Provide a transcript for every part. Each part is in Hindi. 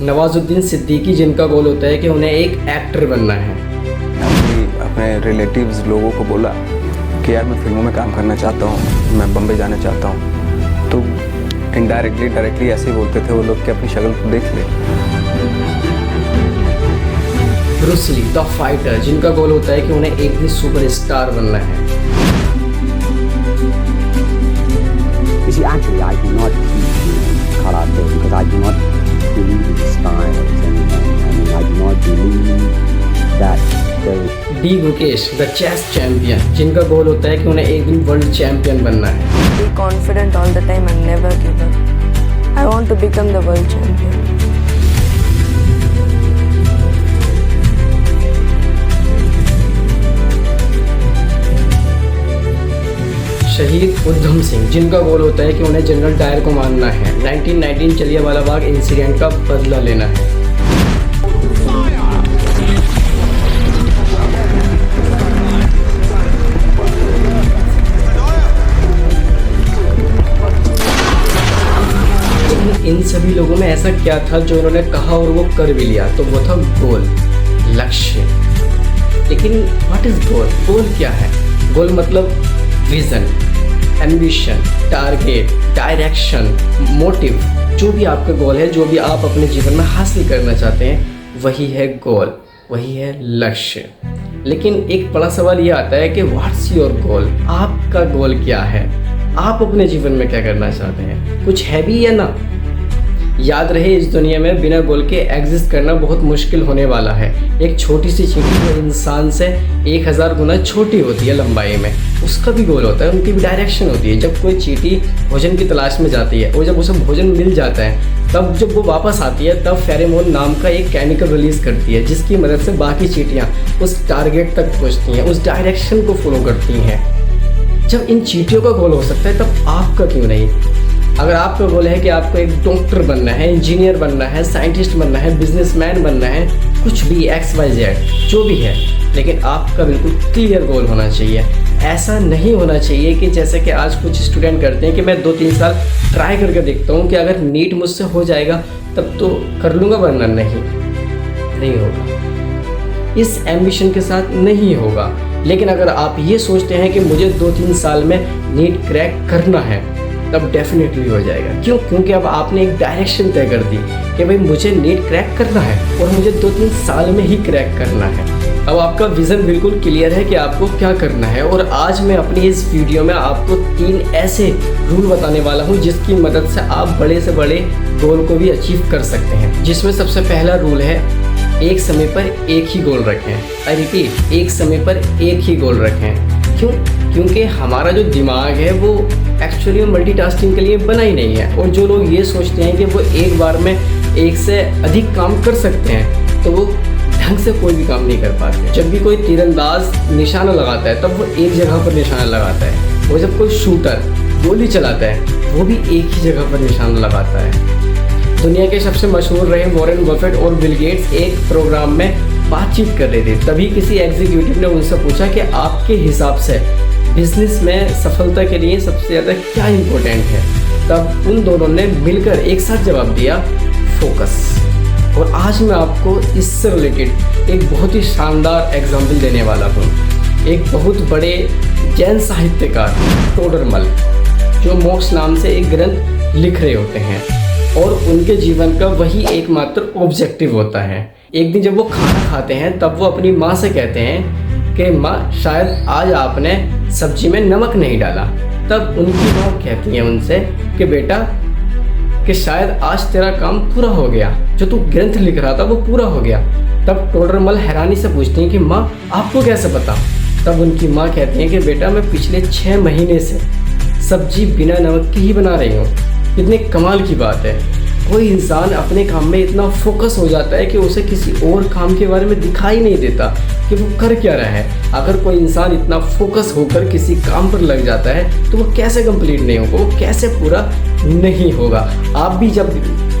नवाजुद्दीन सिद्दीकी, जिनका गोल होता है कि उन्हें एक एक्टर बनना है। अपने रिलेटिव्स लोगों को बोला कि यार मैं फिल्मों में काम करना चाहता हूँ, मैं बम्बई जाना चाहता हूँ, तो इनडायरेक्टली डायरेक्टली ऐसे ही बोलते थे वो लोग कि अपनी शक्ल को देख ले। ब्रूस ली द फाइटर, जिनका गोल होता है कि उन्हें एक दिन सुपरस्टार बनना है। You see, actually, I do not teach karate because I do not believe in styles and I do not believe that there D Gukesh the chess champion, जिनका गोल होता है कि उन्हें एक दिन वर्ल्ड चैंपियन बनना है। Be confident all the time and never give up. I want to become the world champion. शहीद उधम सिंह, जिनका गोल होता है कि उन्हें जनरल डायर को मारना है। 1919 जलियांवाला बाग इंसिडेंट का बदला लेना है। इन सभी लोगों में ऐसा क्या था जो उन्होंने कहा और वो कर भी लिया, तो वो था गोल, लक्ष्य। लेकिन व्हाट इज गोल? गोल क्या है? गोल मतलब vision, ambition, target, direction, motive. जो भी आपका गोल है, जो भी आप अपने जीवन में हासिल करना चाहते हैं, वही है गोल, वही है लक्ष्य। लेकिन एक बड़ा सवाल ये आता है कि व्हाट्स योर गोल? आपका गोल क्या है? आप अपने जीवन में क्या करना चाहते हैं? कुछ है भी या ना? याद रहे, इस दुनिया में बिना गोल के एग्जिस्ट करना बहुत मुश्किल होने वाला है। एक छोटी सी चींटी जो इंसान से 1000 गुना छोटी होती है लंबाई में, उसका भी गोल होता है, उनकी भी डायरेक्शन होती है। जब कोई चींटी भोजन की तलाश में जाती है और जब उसे भोजन मिल जाता है, तब जब वो वापस आती है तब फेरोमोन नाम का एक केमिकल रिलीज करती है, जिसकी मदद से बाकी चींटियाँ उस टारगेट तक पहुँचती हैं, उस डायरेक्शन को फॉलो करती हैं। जब इन चींटियों का गोल हो सकता है, तब आपका क्यों नहीं? अगर आपका गोल है कि आपको एक डॉक्टर बनना है, इंजीनियर बनना है, साइंटिस्ट बनना है, बिजनेसमैन बनना है, कुछ भी XYZ जो भी है, लेकिन आपका बिल्कुल क्लियर गोल होना चाहिए। ऐसा नहीं होना चाहिए कि जैसे कि आज कुछ स्टूडेंट करते हैं कि मैं 2-3 साल ट्राई करके देखता हूँ कि अगर नीट मुझसे हो जाएगा तब तो कर लूँगा, वरना नहीं होगा। इस एम्बिशन के साथ नहीं होगा। लेकिन अगर आप ये सोचते हैं कि मुझे 2-3 साल में नीट क्रैक करना है, तब डेफिनेटली हो जाएगा। क्यों? क्योंकि अब आपने एक डायरेक्शन तय कर दी कि भाई मुझे नीट क्रैक करना है और मुझे 2-3 साल में ही क्रैक करना है। अब आपका विज़न बिल्कुल क्लियर है कि आपको क्या करना है। और आज मैं अपनी इस वीडियो में आपको 3 ऐसे रूल बताने वाला हूँ जिसकी मदद से आप बड़े से बड़े गोल को भी अचीव कर सकते हैं। जिसमें सबसे पहला रूल है, एक समय पर एक ही गोल रखें। आई रिपीट, एक समय पर एक ही गोल रखें। क्यों? क्योंकि हमारा जो दिमाग है वो एक्चुअली मल्टीटास्किंग के लिए बना ही नहीं है। और जो लोग ये सोचते हैं कि वो एक बार में एक से अधिक काम कर सकते हैं, तो वो ढंग से कोई भी काम नहीं कर पाते। जब भी कोई तीरंदाज निशाना लगाता है, तब वो एक जगह पर निशाना लगाता है। और जब कोई शूटर गोली चलाता है, वो भी एक ही जगह पर निशाना लगाता है। दुनिया के सबसे मशहूर रहे वॉरेन बफेट और बिल गेट्स एक प्रोग्राम में बातचीत कर रहे थे। तभी किसी एग्जीक्यूटिव ने उनसे पूछा कि आपके हिसाब से बिजनेस में सफलता के लिए सबसे ज़्यादा क्या इम्पोर्टेंट है? तब उन दोनों ने मिलकर एक साथ जवाब दिया, फोकस। और आज मैं आपको इससे रिलेटेड एक बहुत ही शानदार एग्जाम्पल देने वाला हूँ। एक बहुत बड़े जैन साहित्यकार टोडरमल, जो मोक्ष नाम से एक ग्रंथ लिख रहे होते हैं और उनके जीवन का वही एकमात्र ऑब्जेक्टिव होता है। एक दिन जब वो खाना खाते हैं, तब वो अपनी माँ से कहते हैं कि माँ, शायद आज आपने सब्जी में नमक नहीं डाला। तब उनकी माँ कहती है उनसे कि बेटा, कि शायद आज तेरा काम पूरा हो गया, जो तू ग्रंथ लिख रहा था वो पूरा हो गया। तब टोडरमल हैरानी से पूछती हैं कि माँ, आपको कैसे पता? तब उनकी माँ कहती हैं कि बेटा, मैं पिछले 6 महीने से सब्जी बिना नमक की ही बना रही हूँ। कितने कमाल की बात है। कोई इंसान अपने काम में इतना फोकस हो जाता है कि उसे किसी और काम के बारे में दिखाई नहीं देता कि वो कर क्या रहा है। अगर कोई इंसान इतना फोकस होकर किसी काम पर लग जाता है, तो वो कैसे कंप्लीट नहीं होगा, वो कैसे पूरा नहीं होगा। आप भी जब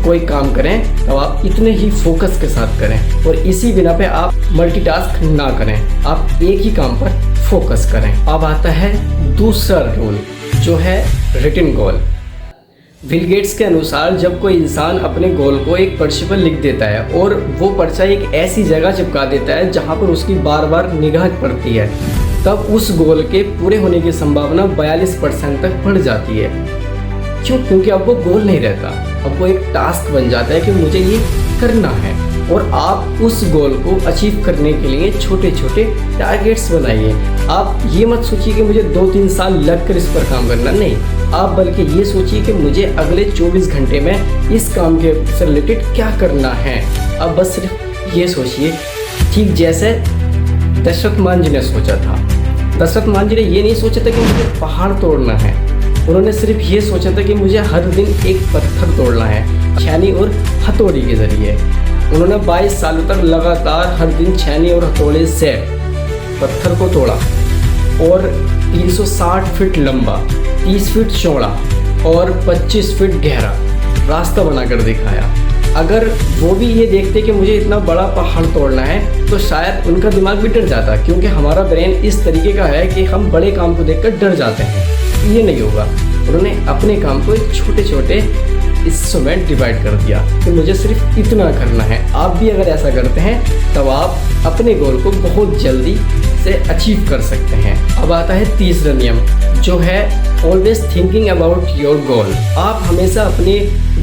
कोई काम करें, तो आप इतने ही फोकस के साथ करें और इसी बिना पे आप मल्टीटास्क ना करें, आप एक ही काम पर फोकस करें। अब आता है दूसरा रूल, जो है रिटन गोल। बिल गेट्स के अनुसार जब कोई इंसान अपने गोल को एक पर्चे पर लिख देता है और वो पर्चा एक ऐसी जगह चिपका देता है जहाँ पर उसकी बार बार निगाह पड़ती है, तब उस गोल के पूरे होने की संभावना 42% तक बढ़ जाती है। क्यों? क्योंकि अब वो गोल नहीं रहता, अब वो एक टास्क बन जाता है कि मुझे ये करना है। और आप उस गोल को अचीव करने के लिए छोटे छोटे टारगेट्स बनाइए। आप ये मत सोचिए कि मुझे 2-3 साल लग कर इस पर काम करना, नहीं। आप बल्कि ये सोचिए कि मुझे अगले 24 घंटे में इस काम के से रिलेटेड क्या करना है। अब बस सिर्फ ये सोचिए, ठीक जैसे दशरथ मान जी ने सोचा था। दशरथ मान जी ने ये नहीं सोचा था कि मुझे पहाड़ तोड़ना है, उन्होंने सिर्फ ये सोचा था कि मुझे हर दिन एक पत्थर तोड़ना है, छेनी और हथौड़ी के ज़रिए। उन्होंने 22 सालों तक लगातार हर दिन छेनी और हथौड़े से पत्थर को तोड़ा और 360 फीट लंबा, 30 फीट चौड़ा और 25 फीट गहरा रास्ता बनाकर दिखाया। अगर वो भी ये देखते कि मुझे इतना बड़ा पहाड़ तोड़ना है तो शायद उनका दिमाग भी डर जाता, क्योंकि हमारा ब्रेन इस तरीके का है कि हम बड़े काम को देखकर डर जाते हैं। ये नहीं होगा। उन्होंने अपने काम को छोटे छोटे हिस्सों में डिवाइड कर दिया कि मुझे सिर्फ इतना करना है। आप भी अगर ऐसा करते हैं तब आप अपने गोल को बहुत जल्दी से अचीव कर सकते हैं। अब आता है तीसरा नियम, जो है always thinking about your goal. आप हमेशा अपने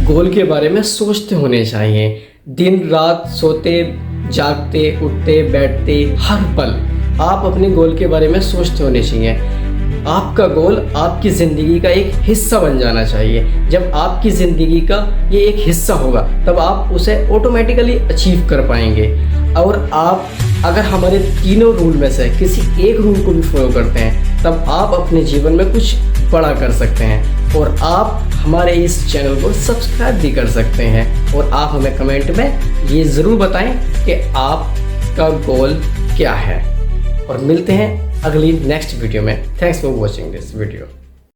गोल के बारे में सोचते होने चाहिए। दिन रात सोते जागते उठते बैठते हर पल आप अपने गोल के बारे में सोचते होने चाहिए। आपका गोल आपकी ज़िंदगी का एक हिस्सा बन जाना चाहिए। जब आपकी ज़िंदगी का ये एक हिस्सा होगा तब आप उसे ऑटोमेटिकली अचीव कर पाएंगे। और आप अगर हमारे तीनों रूल में से किसी एक रूल को भी फॉलो करते हैं तब आप अपने जीवन में कुछ बड़ा कर सकते हैं। और आप हमारे इस चैनल को सब्सक्राइब भी कर सकते हैं। और आप हमें कमेंट में ये ज़रूर बताएं कि आपका गोल क्या है। और मिलते हैं अगली नेक्स्ट वीडियो में। Thanks for watching this video.